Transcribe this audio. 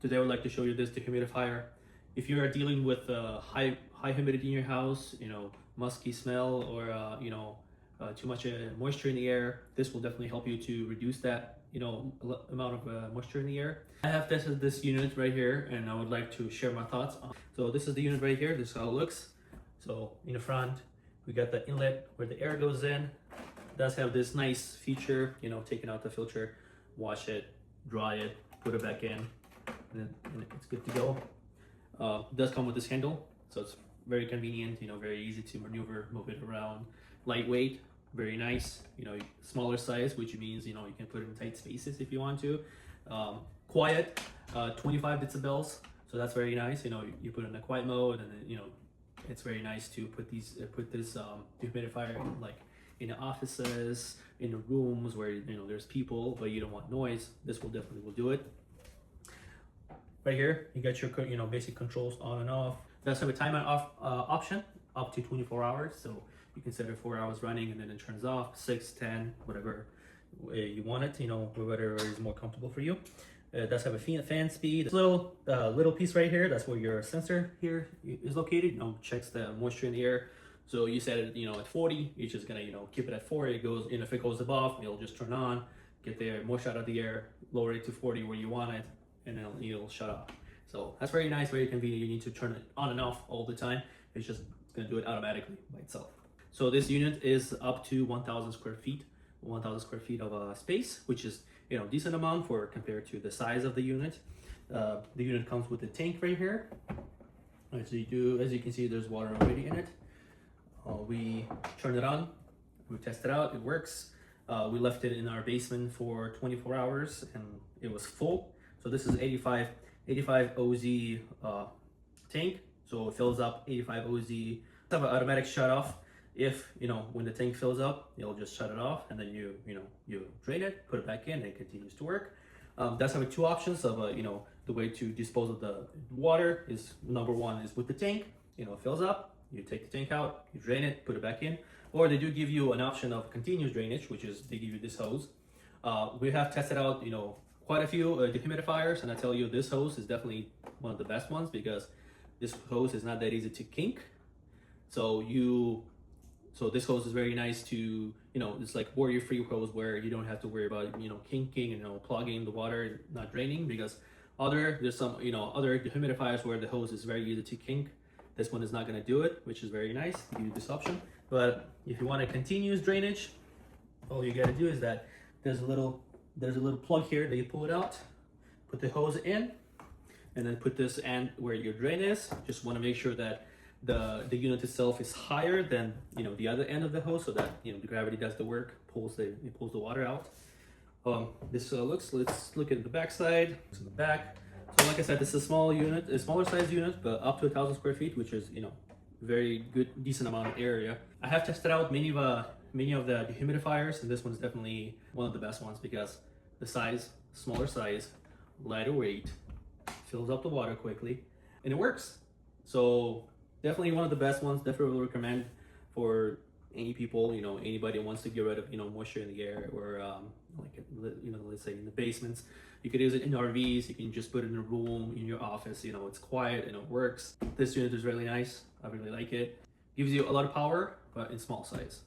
Today I would like to show you this dehumidifier. If you are dealing with high humidity in your house, musky smell, or too much moisture in the air, this will definitely help you to reduce that amount of moisture in the air. I have tested this unit right here, and I would like to share my thoughts on. So this is the unit right here. This is how it looks. So in the front, we got the inlet where the air goes in. It does have this nice feature, taking out the filter, wash it, dry it, put it back in, and it's good to go. It does come with this handle, so it's very convenient, very easy to maneuver, move it around. Lightweight, very nice, smaller size, which means, you can put it in tight spaces if you want to. Quiet, 25 decibels, so that's very nice. You put it in a quiet mode, and then, it's very nice to put this dehumidifier in the offices, in the rooms where there's people but you don't want noise. This will definitely do it. Right here you got your basic controls on and off. It does have a timer off option up to 24 hours, so you can set it 4 hours running and then it turns off, 6, 10, whatever you want it, whatever is more comfortable for you. It does have a fan speed. This little piece right here, that's where your sensor here is located. Checks the moisture in the air. So you set it at 40, you're just gonna keep it at 40. It goes, if it goes above, it'll just turn on, get the moisture out of the air, lower it to 40 where you want it, and then it'll shut off. So that's very nice, very convenient. You need to turn it on and off all the time. It's just gonna do it automatically by itself. So this unit is up to 1,000 square feet, 1,000 square feet of space, which is decent amount for compared to the size of the unit. The unit comes with a tank right here. As you can see, there's water already in it. We turned it on, we tested it out, it works. We left it in our basement for 24 hours and it was full. So this is 85 OZ tank, so it fills up 85 OZ. Have an automatic shut off. If when the tank fills up, you'll just shut it off, and then you drain it, put it back in, and it continues to work. That's having two options of the way to dispose of the water is, number one is with the tank. It fills up, you take the tank out, you drain it, put it back in, or they do give you an option of continuous drainage, which is they give you this hose. We have tested out quite a few dehumidifiers, and I tell you, this hose is definitely one of the best ones because this hose is not that easy to kink. So this hose is very nice to, it's like worry-free hose where you don't have to worry about, kinking and, plugging the water, not draining, because there's some, other dehumidifiers where the hose is very easy to kink. This one is not going to do it, which is very nice. Give you this option. But if you want a continuous drainage, all you got to do is that there's a little plug here that you pull it out, put the hose in, and then put this end where your drain is. Just want to make sure that the unit itself is higher than the other end of the hose, so that the gravity does the work, pulls the water out. Let's look at the back side. To the back. So like I said, this is a small unit, a smaller size unit, but up to 1,000 square feet, which is very good, decent amount of area. I have tested out many of the dehumidifiers, and this one's definitely one of the best ones because the size, smaller size, lighter weight, fills up the water quickly, and it works. So definitely one of the best ones. Definitely will recommend for any people, anybody who wants to get rid of moisture in the air, or let's say in the basements. You could use it in RVs. You can just put it in a room, in your office. It's quiet and it works. This unit is really nice. I really like it. Gives you a lot of power, but in small size.